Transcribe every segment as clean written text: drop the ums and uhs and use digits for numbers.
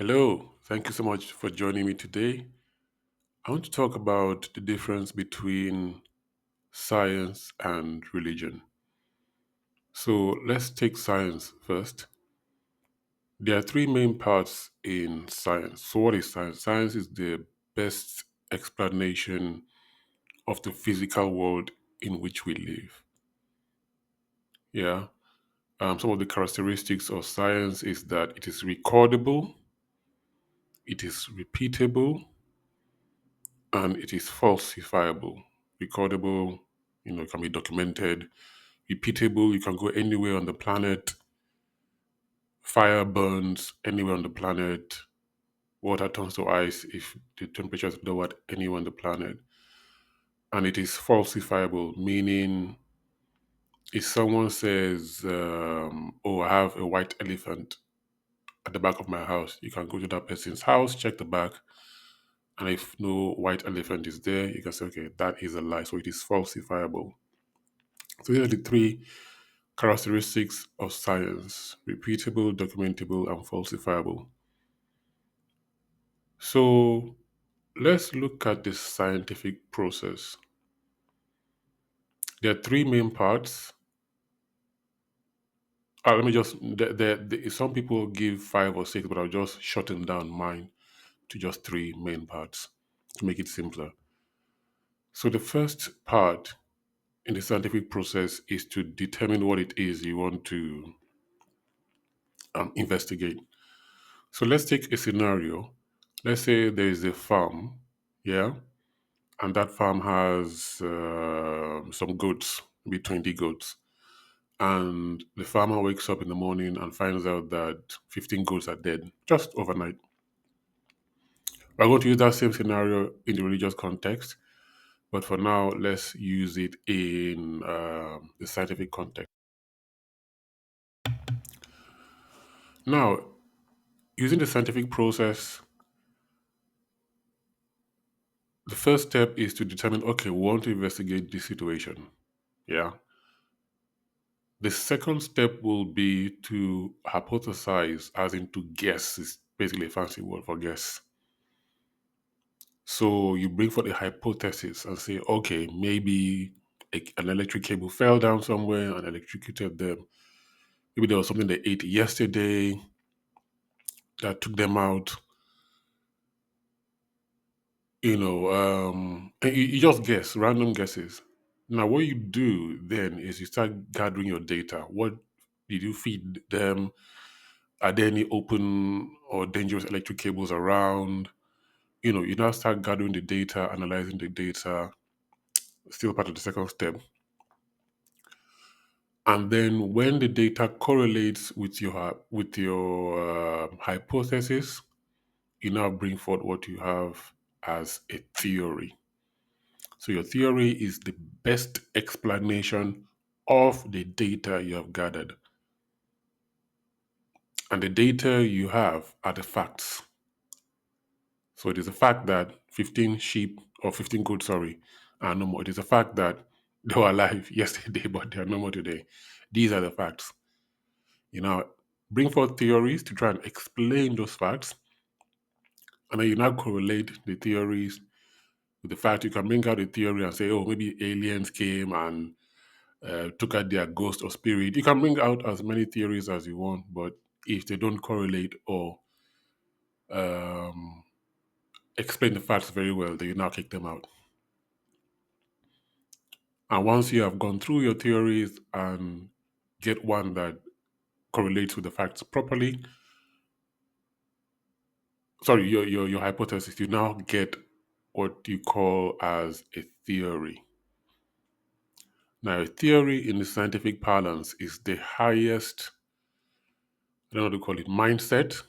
Hello, thank you so much for joining me today. I want to talk about the difference between science and religion. So let's take science first. There are three main parts in science. So, what is science? Science is the best explanation of the physical world in which we live. Yeah. Some of the characteristics of science is that it is recordable, it is repeatable, and it is falsifiable. Recordable, can be documented. Repeatable, you can go anywhere on the planet. Fire burns anywhere on the planet. Water turns to ice if the temperature is lower anywhere on the planet. And it is falsifiable, meaning if someone says, "Oh, I have a white elephant at the back of my house," you can go to that person's house, check the back, and if no white elephant is there, you can say, "Okay, that is a lie." So it is falsifiable. So these are the three characteristics of science: repeatable, documentable, and falsifiable. So let's look at the scientific process. There are three main parts. Let me just, some people give five or six, but I'll just shorten down mine to just three main parts to make it simpler. So the first part in the scientific process is to determine what it is you want to investigate. So let's take a scenario. Let's say there is a farm, yeah, and that farm has some goats, maybe 20 goats. And the farmer wakes up in the morning and finds out that 15 goats are dead just overnight. We're going to use that same scenario in the religious context, but for now, let's use it in the scientific context. Now, using the scientific process, the first step is to determine, okay, we want to investigate this situation. Yeah. The second step will be to hypothesize, as in to guess, is basically a fancy word for guess. So you bring forth a hypothesis and say, okay, maybe an electric cable fell down somewhere and electrocuted them. Maybe there was something they ate yesterday that took them out. And you just guess, random guesses. Now, what you do then is you start gathering your data. What did you feed them? Are there any open or dangerous electric cables around? You now start gathering the data, analyzing the data, still part of the second step. And then when the data correlates with your hypothesis, you now bring forth what you have as a theory. So your theory is the best explanation of the data you have gathered. And the data you have are the facts. So it is a fact that 15 sheep or 15 goats, sorry, are no more. It is a fact that they were alive yesterday, but they are no more today. These are the facts. You now bring forth theories to try and explain those facts. And then you now correlate the theories with the fact you can bring out a theory and say, oh, maybe aliens came and took out their ghost or spirit. You can bring out as many theories as you want, but if they don't correlate or um, explain the facts very well, then you now kick them out. And once you have gone through your theories and get one that correlates with the facts properly, sorry, your hypothesis, you now get what you call as a theory. Now, a theory in the scientific parlance is the highest, I don't know what to call it, mindset.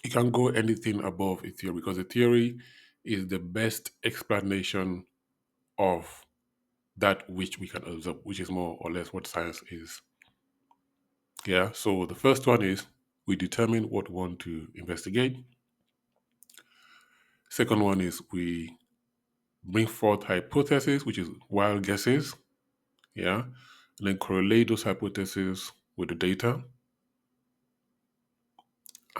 You can't go anything above a theory because a theory is the best explanation of that which we can observe, which is more or less what science is. Yeah. So the first one is we determine what we want to investigate. Second one is we bring forth hypotheses, which is wild guesses. Yeah. And then correlate those hypotheses with the data.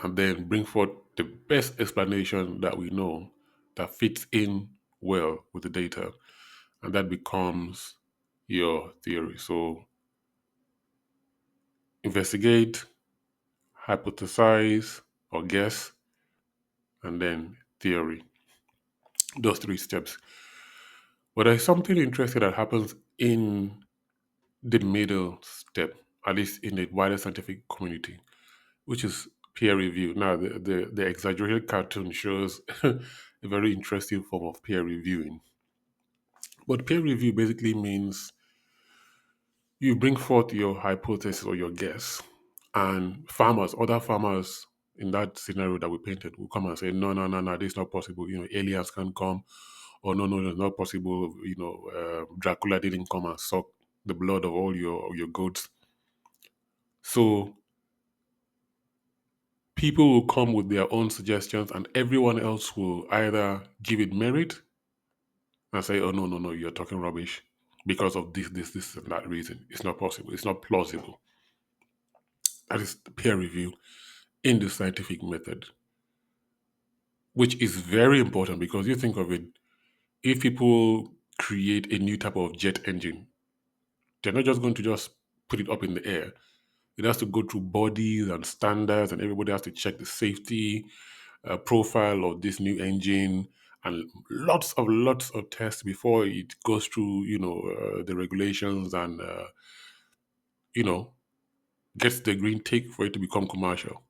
and then bring forth the best explanation that we know that fits in well with the data, and that becomes your theory. So investigate, hypothesize or guess, and then theory. Those three steps. But there's something interesting that happens in the middle step, at least in the wider scientific community, which is peer review. Now, the exaggerated cartoon shows a very interesting form of peer reviewing. But peer review basically means you bring forth your hypothesis or your guess, and other farmers in that scenario that we painted will come and say, no, no, no, no, this is not possible. Aliens can come, or no, no, no, it's not possible. Dracula didn't come and suck the blood of all your goats. So people will come with their own suggestions, and everyone else will either give it merit and say, oh, no, no, no, you're talking rubbish because of this, and that reason. It's not possible. It's not plausible. That is peer review in the scientific method, which is very important because you think of it, if people create a new type of jet engine, they're not just going to just put it up in the air. It has to go through bodies and standards, and everybody has to check the safety profile of this new engine, and lots of tests before it goes through, the regulations, and you know, gets the green tick for it to become commercial.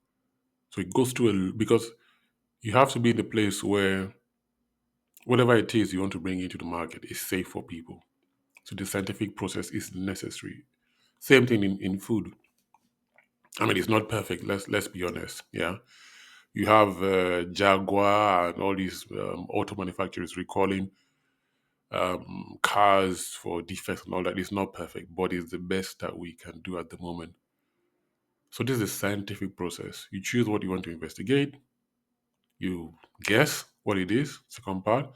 So it goes through because you have to be in a place where whatever it is you want to bring into the market is safe for people. So the scientific process is necessary. Same thing in food. I mean, it's not perfect. Let's be honest. Yeah, you have Jaguar and all these auto manufacturers recalling cars for defects and all that. It's not perfect, but it's the best that we can do at the moment. So this is a scientific process. You choose what you want to investigate. You guess what it is. Second part.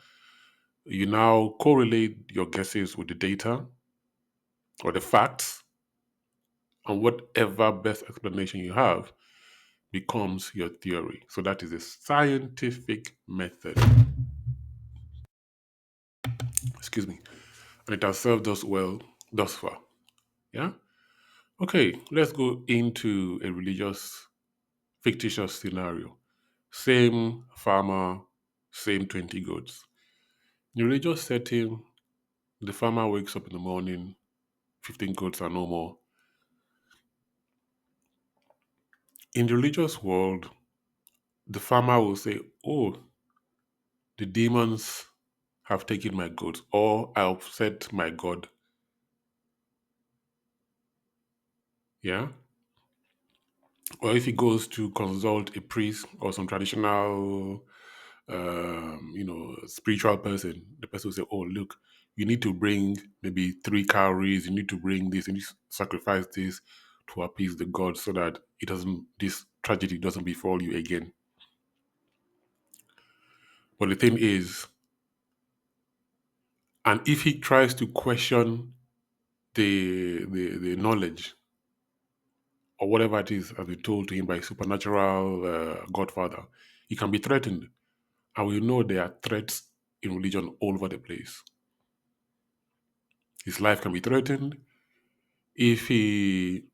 You now correlate your guesses with the data or the facts, and whatever best explanation you have becomes your theory. So that is a scientific method. Excuse me. And it has served us well thus far. Yeah? Okay, let's go into a religious fictitious scenario. Same farmer, same 20 goats. In a religious setting, the farmer wakes up in the morning, 15 goats are no more. In the religious world, the farmer will say, oh, the demons have taken my goats, or I upset my God. Yeah? Or if he goes to consult a priest or some traditional, spiritual person, the person will say, oh, look, you need to bring maybe 3 cowries, you need to bring this, you need to sacrifice this to appease the God so that this tragedy doesn't befall you again. But the thing is, and if he tries to question the knowledge or whatever it is has been told to him by supernatural godfather, he can be threatened. And we know there are threats in religion all over the place. His life can be threatened. If he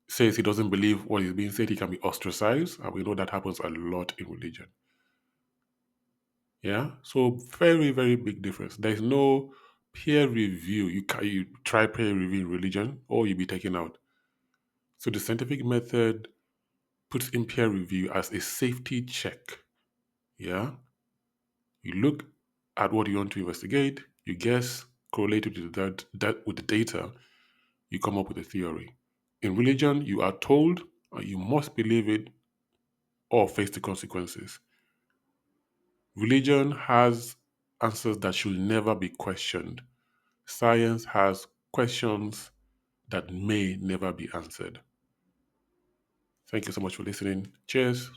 says he doesn't believe what is being said, he can be ostracized. And we know that happens a lot in religion. Yeah? So very, very big difference. There's no peer review. You try peer review in religion, or you'll be taken out. So the scientific method puts in peer review as a safety check. Yeah? You look at what you want to investigate, you guess, correlate it with that with the data, you come up with a theory. In religion, you are told and you must believe it or face the consequences. Religion has answers that should never be questioned. Science has questions that may never be answered. Thank you so much for listening. Cheers.